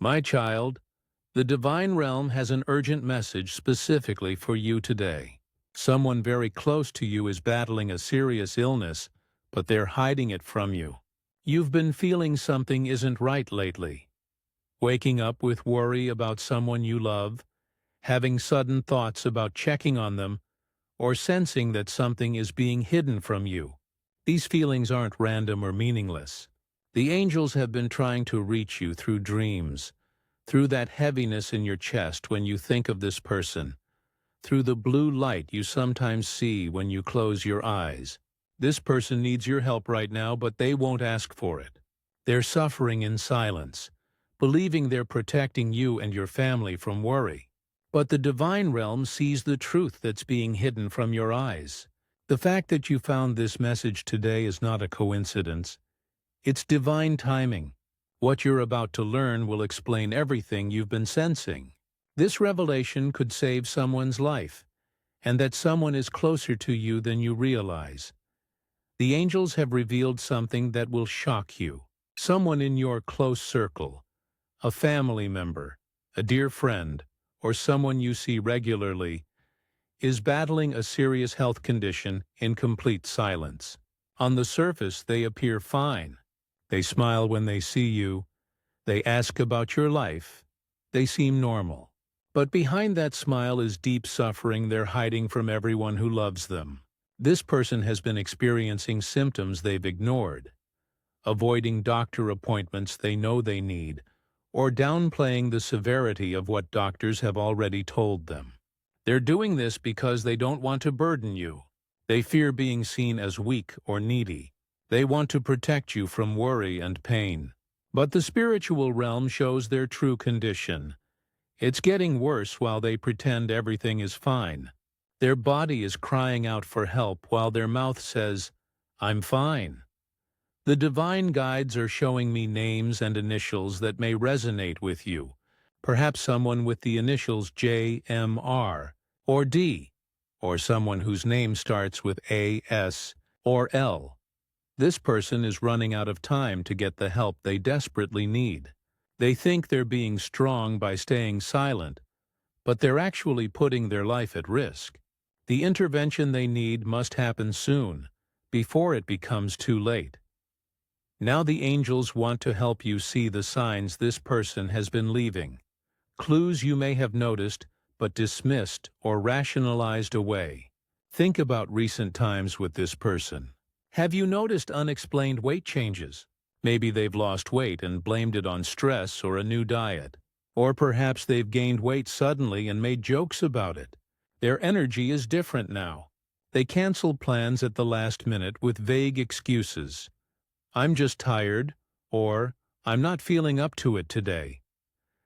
My child, the divine realm has an urgent message specifically for you today. Someone very close to you is battling a serious illness, but they're hiding it from you. You've been feeling something isn't right lately. Waking up with worry about someone you love, having sudden thoughts about checking on them, or sensing that something is being hidden from you. These feelings aren't random or meaningless. The angels have been trying to reach you through dreams, through that heaviness in your chest when you think of this person, through the blue light you sometimes see when you close your eyes. This person needs your help right now, but they won't ask for it. They're suffering in silence, believing they're protecting you and your family from worry. But the divine realm sees the truth that's being hidden from your eyes. The fact that you found this message today is not a coincidence. It's divine timing. What you're about to learn will explain everything you've been sensing. This revelation could save someone's life, and that someone is closer to you than you realize. The angels have revealed something that will shock you. Someone in your close circle, a family member, a dear friend, or someone you see regularly, is battling a serious health condition in complete silence. On the surface, they appear fine. They smile when they see you. They ask about your life. They seem normal. But behind that smile is deep suffering they're hiding from everyone who loves them. This person has been experiencing symptoms they've ignored, avoiding doctor appointments they know they need, or downplaying the severity of what doctors have already told them. They're doing this because they don't want to burden you. They fear being seen as weak or needy. They want to protect you from worry and pain. But the spiritual realm shows their true condition. It's getting worse while they pretend everything is fine. Their body is crying out for help while their mouth says, "I'm fine." The divine guides are showing me names and initials that may resonate with you. Perhaps someone with the initials J, M, R, or D, or someone whose name starts with A, S, or L. This person is running out of time to get the help they desperately need. They think they're being strong by staying silent, but they're actually putting their life at risk. The intervention they need must happen soon, before it becomes too late. Now the angels want to help you see the signs this person has been leaving, clues you may have noticed but dismissed or rationalized away. Think about recent times with this person. Have you noticed unexplained weight changes? Maybe they've lost weight and blamed it on stress or a new diet. Or perhaps they've gained weight suddenly and made jokes about it. Their energy is different now. They cancel plans at the last minute with vague excuses. "I'm just tired," or "I'm not feeling up to it today."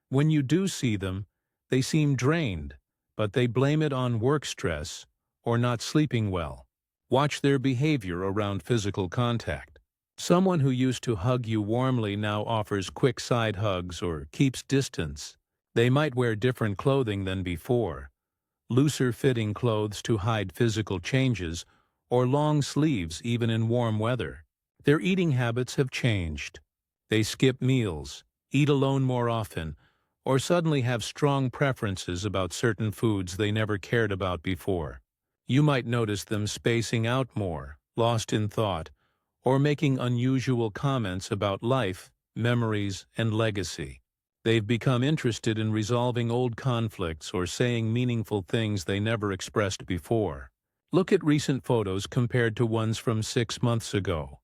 When you do see them, they seem drained, but they blame it on work stress or not sleeping well. Watch their behavior around physical contact. Someone who used to hug you warmly now offers quick side hugs or keeps distance. They might wear different clothing than before, looser fitting clothes to hide physical changes, or long sleeves even in warm weather. Their eating habits have changed. They skip meals, eat alone more often, or suddenly have strong preferences about certain foods they never cared about before. You might notice them spacing out more, lost in thought, or making unusual comments about life, memories, and legacy. They've become interested in resolving old conflicts or saying meaningful things they never expressed before. Look at recent photos compared to ones from 6 months ago.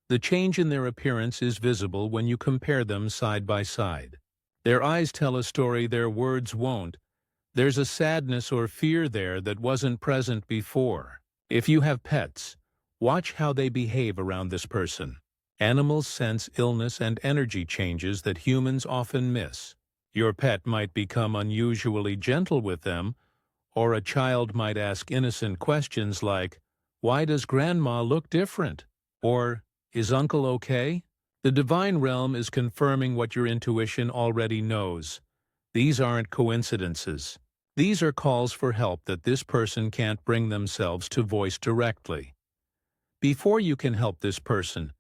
The change in their appearance is visible when you compare them side by side. Their eyes tell a story their words won't. There's a sadness or fear there that wasn't present before. If you have pets, watch how they behave around this person. Animals sense illness and energy changes that humans often miss. Your pet might become unusually gentle with them, or a child might ask innocent questions like, "Why does Grandma look different?" Or, "Is Uncle okay?" The divine realm is confirming what your intuition already knows. These aren't coincidences. These are calls for help that this person can't bring themselves to voice directly. Before you can help this person,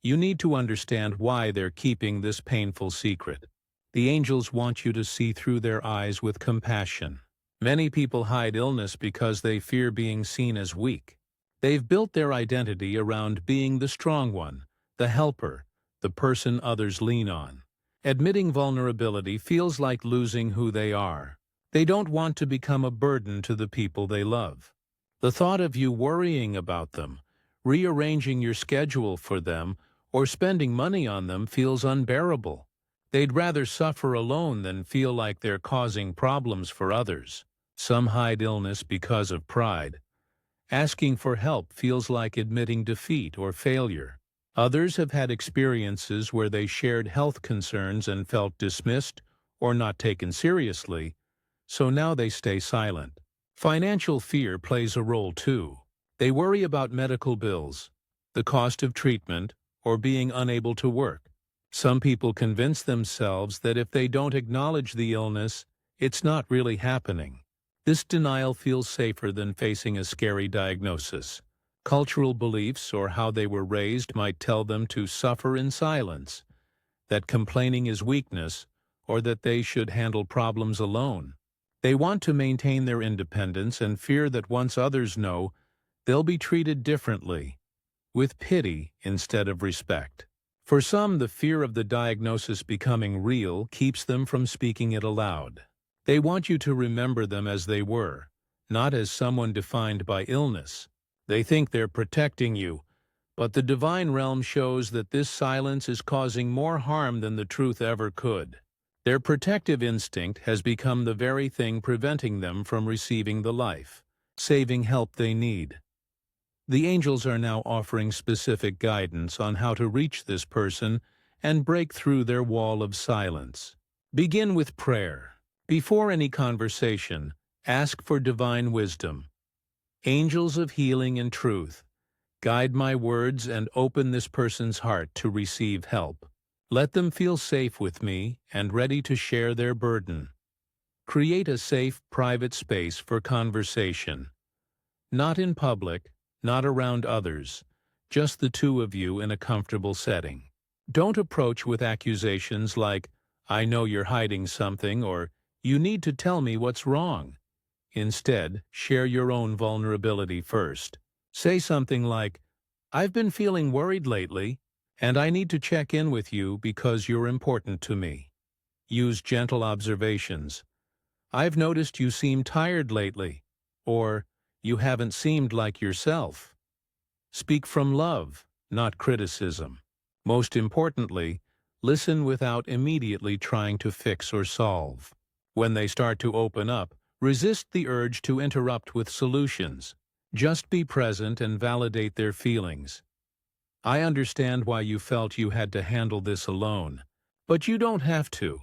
you need to understand why they're keeping this painful secret. The angels want you to see through their eyes with compassion. Many people hide illness because they fear being seen as weak. They've built their identity around being the strong one, the helper, the person others lean on. Admitting vulnerability feels like losing who they are. They don't want to become a burden to the people they love. The thought of you worrying about them, rearranging your schedule for them, or spending money on them feels unbearable. They'd rather suffer alone than feel like they're causing problems for others. Some hide illness because of pride. Asking for help feels like admitting defeat or failure. Others have had experiences where they shared health concerns and felt dismissed or not taken seriously, so now they stay silent. Financial fear plays a role too. They worry about medical bills, the cost of treatment, or being unable to work. Some people convince themselves that if they don't acknowledge the illness, it's not really happening. This denial feels safer than facing a scary diagnosis. Cultural beliefs or how they were raised might tell them to suffer in silence, that complaining is weakness, or that they should handle problems alone. They want to maintain their independence and fear that once others know, they'll be treated differently, with pity instead of respect. For some, the fear of the diagnosis becoming real keeps them from speaking it aloud. They want you to remember them as they were, not as someone defined by illness. They think they're protecting you, but the divine realm shows that this silence is causing more harm than the truth ever could. Their protective instinct has become the very thing preventing them from receiving the life-saving help they need. The angels are now offering specific guidance on how to reach this person and break through their wall of silence. Begin with prayer. Before any conversation, ask for divine wisdom. Angels of healing and truth, guide my words and open this person's heart to receive help. Let them feel safe with me and ready to share their burden. Create a safe, private space for conversation. Not in public, not around others, just the two of you in a comfortable setting. Don't approach with accusations like, "I know you're hiding something," or "You need to tell me what's wrong." Instead, share your own vulnerability first. Say something like, "I've been feeling worried lately, and I need to check in with you because you're important to me." Use gentle observations. "I've noticed you seem tired lately," or "You haven't seemed like yourself." Speak from love, not criticism. Most importantly, listen without immediately trying to fix or solve. When they start to open up, resist the urge to interrupt with solutions. Just be present and validate their feelings. "I understand why you felt you had to handle this alone, but you don't have to."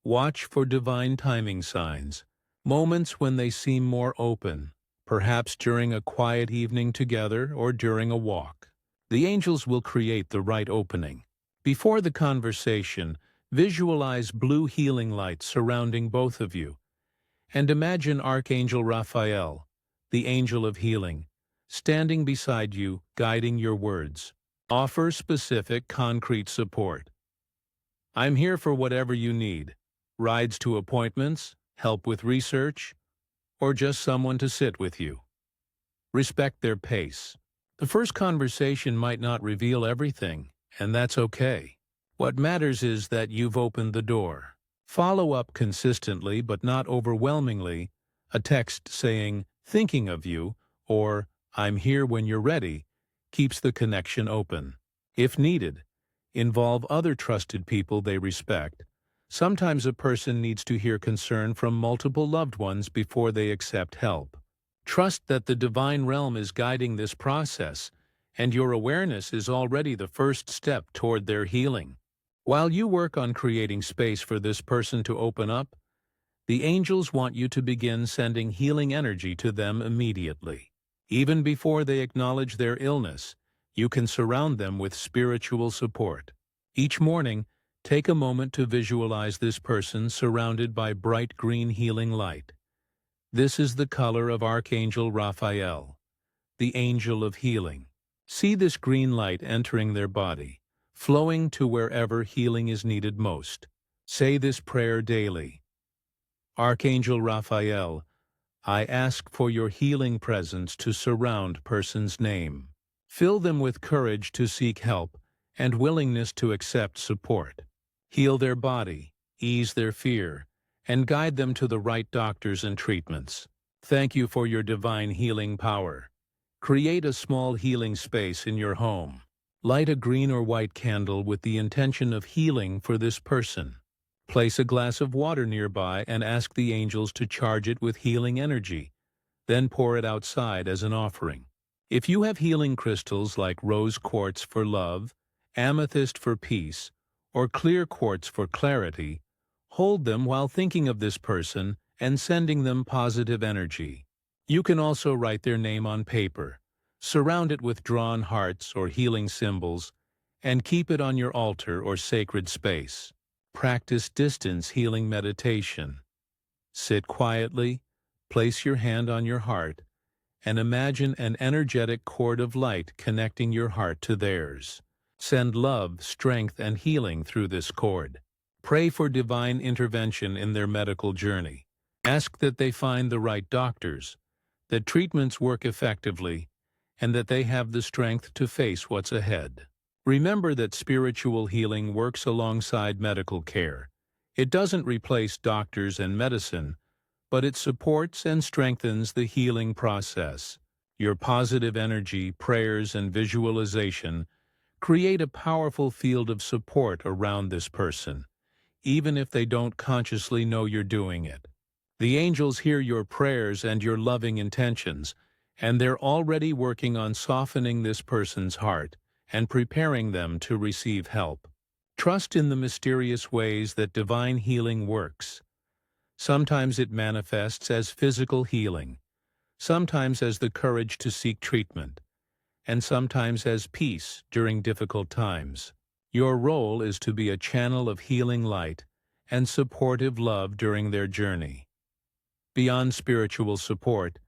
Watch for divine timing signs, moments when they seem more open, perhaps during a quiet evening together or during a walk. The angels will create the right opening. Before the conversation, visualize blue healing light surrounding both of you, and imagine Archangel Raphael, the angel of healing, standing beside you, guiding your words. Offer specific, concrete support. "I'm here for whatever you need. Rides to appointments, help with research, or just someone to sit with you." Respect their pace. The first conversation might not reveal everything, and that's okay. What matters is that you've opened the door. Follow up consistently but not overwhelmingly. A text saying, "Thinking of you," or "I'm here when you're ready," keeps the connection open. If needed, involve other trusted people they respect. Sometimes a person needs to hear concern from multiple loved ones before they accept help. Trust that the divine realm is guiding this process, and your awareness is already the first step toward their healing. While you work on creating space for this person to open up, the angels want you to begin sending healing energy to them immediately. Even before they acknowledge their illness, you can surround them with spiritual support. Each morning, take a moment to visualize this person surrounded by bright green healing light. This is the color of Archangel Raphael, the angel of healing. See this green light entering their body, flowing to wherever healing is needed most. Say this prayer daily. Archangel Raphael, I ask for your healing presence to surround person's name. Fill them with courage to seek help and willingness to accept support. Heal their body, ease their fear, and guide them to the right doctors and treatments. Thank you for your divine healing power. Create a small healing space in your home. Light a green or white candle with the intention of healing for this person. Place a glass of water nearby and ask the angels to charge it with healing energy. Then pour it outside as an offering. If you have healing crystals like rose quartz for love, amethyst for peace, or clear quartz for clarity, hold them while thinking of this person and sending them positive energy. You can also write their name on paper, surround it with drawn hearts or healing symbols, and keep it on your altar or sacred space. Practice distance healing meditation. Sit quietly, place your hand on your heart, and imagine an energetic cord of light connecting your heart to theirs. Send love, strength, and healing through this cord. Pray for divine intervention in their medical journey. Ask that they find the right doctors, that treatments work effectively, and that they have the strength to face what's ahead. Remember that spiritual healing works alongside medical care. It doesn't replace doctors and medicine, but it supports and strengthens the healing process. Your positive energy, prayers, and visualization create a powerful field of support around this person, even if they don't consciously know you're doing it. The angels hear your prayers and your loving intentions, and they're already working on softening this person's heart and preparing them to receive help. Trust in the mysterious ways that divine healing works. Sometimes it manifests as physical healing, sometimes as the courage to seek treatment, and sometimes as peace during difficult times. Your role is to be a channel of healing light and supportive love during their journey. Beyond spiritual support,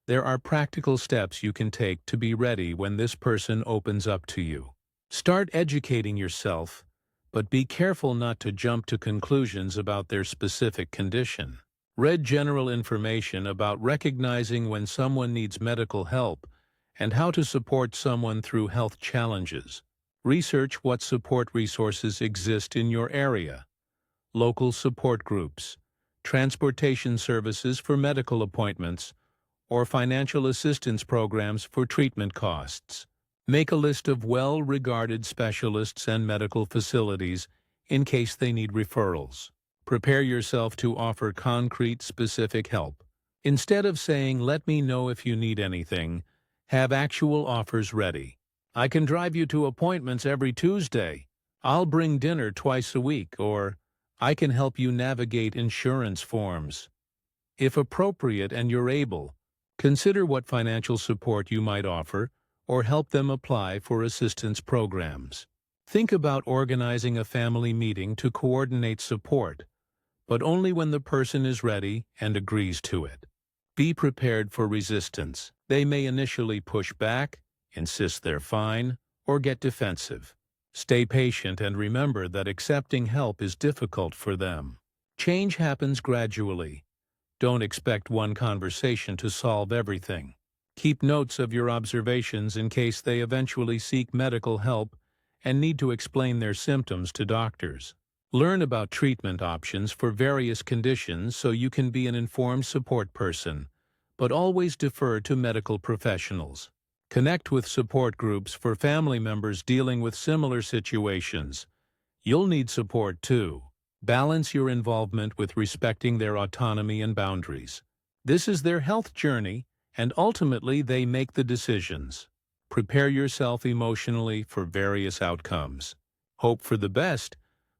there are practical steps you can take to be ready when this person opens up to you. Start educating yourself, but be careful not to jump to conclusions about their specific condition. Read general information about recognizing when someone needs medical help and how to support someone through health challenges. Research what support resources exist in your area. Local support groups, transportation services for medical appointments, or financial assistance programs for treatment costs. Make a list of well-regarded specialists and medical facilities in case they need referrals. Prepare yourself to offer concrete, specific help. Instead of saying, "Let me know if you need anything," have actual offers ready. "I can drive you to appointments every Tuesday," "I'll bring dinner twice a week," or "I can help you navigate insurance forms." If appropriate and you're able, consider what financial support you might offer or help them apply for assistance programs. Think about organizing a family meeting to coordinate support, but only when the person is ready and agrees to it. Be prepared for resistance. They may initially push back, insist they're fine, or get defensive. Stay patient and remember that accepting help is difficult for them. Change happens gradually. Don't expect one conversation to solve everything. Keep notes of your observations in case they eventually seek medical help and need to explain their symptoms to doctors. Learn about treatment options for various conditions so you can be an informed support person, but always defer to medical professionals. Connect with support groups for family members dealing with similar situations. You'll need support too. Balance your involvement with respecting their autonomy and boundaries. This is their health journey, and ultimately they make the decisions. Prepare yourself emotionally for various outcomes. Hope for the best,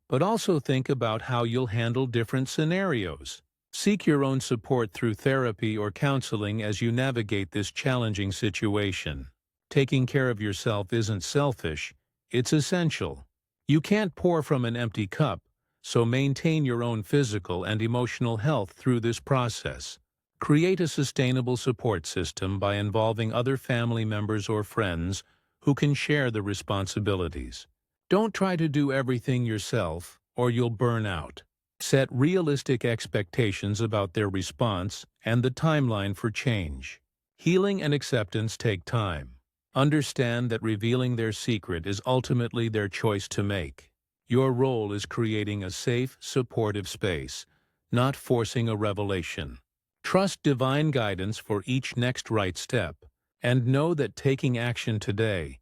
but also think about how you'll handle different scenarios. Seek your own support through therapy or counseling as you navigate this challenging situation. Taking care of yourself isn't selfish, it's essential. You can't pour from an empty cup, so maintain your own physical and emotional health through this process. Create a sustainable support system by involving other family members or friends who can share the responsibilities. Don't try to do everything yourself. or you'll burn out. Set realistic expectations about their response and the timeline for change. Healing and acceptance take time. Understand that revealing their secret is ultimately their choice to make. Your role is creating a safe, supportive space, not forcing a revelation. Trust divine guidance for each next right step, and know that taking action today,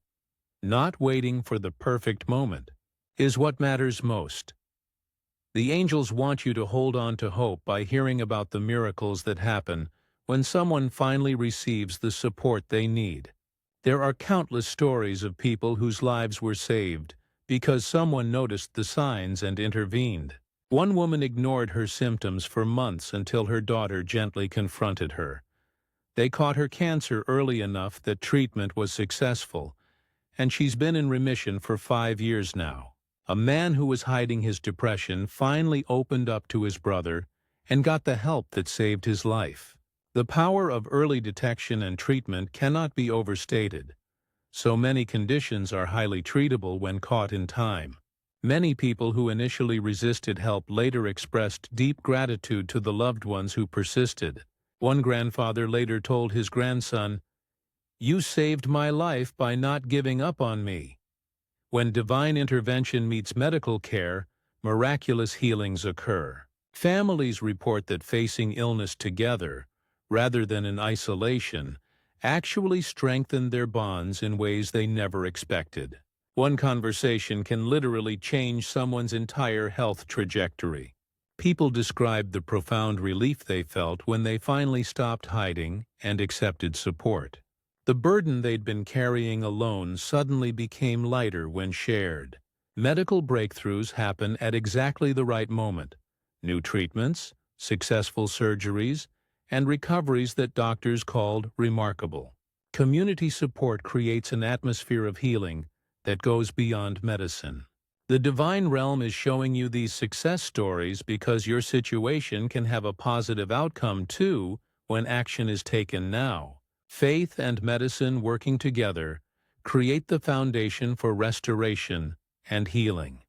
not waiting for the perfect moment, is what matters most. The angels want you to hold on to hope by hearing about the miracles that happen when someone finally receives the support they need. There are countless stories of people whose lives were saved because someone noticed the signs and intervened. One woman ignored her symptoms for months until her daughter gently confronted her. They caught her cancer early enough that treatment was successful, and she's been in remission for 5 years now. A man who was hiding his depression finally opened up to his brother and got the help that saved his life. The power of early detection and treatment cannot be overstated. So many conditions are highly treatable when caught in time. Many people who initially resisted help later expressed deep gratitude to the loved ones who persisted. One grandfather later told his grandson, "You saved my life by not giving up on me." When divine intervention meets medical care, miraculous healings occur. Families report that facing illness together, rather than in isolation, actually strengthened their bonds in ways they never expected. One conversation can literally change someone's entire health trajectory. People described the profound relief they felt when they finally stopped hiding and accepted support. The burden they'd been carrying alone suddenly became lighter when shared. Medical breakthroughs happen at exactly the right moment. New treatments, successful surgeries, and recoveries that doctors called remarkable. Community support creates an atmosphere of healing that goes beyond medicine. The divine realm is showing you these success stories because your situation can have a positive outcome too when action is taken now. Faith and medicine working together create the foundation for restoration and healing.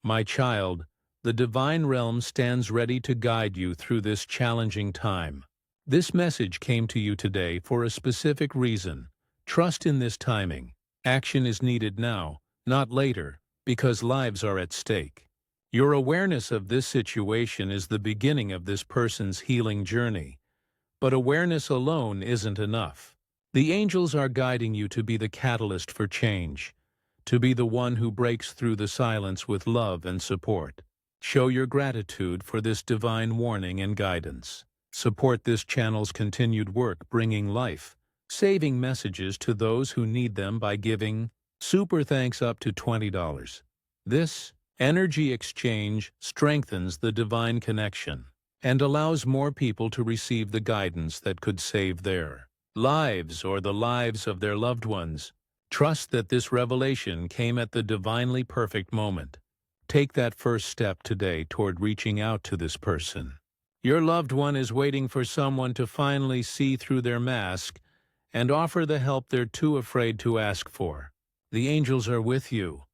My child, the divine realm stands ready to guide you through this challenging time. This message came to you today for a specific reason. Trust in this timing. Action is needed now, not later, because lives are at stake. Your awareness of this situation is the beginning of this person's healing journey. But awareness alone isn't enough. The angels are guiding you to be the catalyst for change, to be the one who breaks through the silence with love and support. Show your gratitude for this divine warning and guidance. Support this channel's continued work bringing life, saving messages to those who need them by giving super thanks up to $20. This energy exchange strengthens the divine connection and allows more people to receive the guidance that could save their lives or the lives of their loved ones. Trust that this revelation came at the divinely perfect moment. Take that first step today toward reaching out to this person. Your loved one is waiting for someone to finally see through their mask and offer the help they're too afraid to ask for. The angels are with you,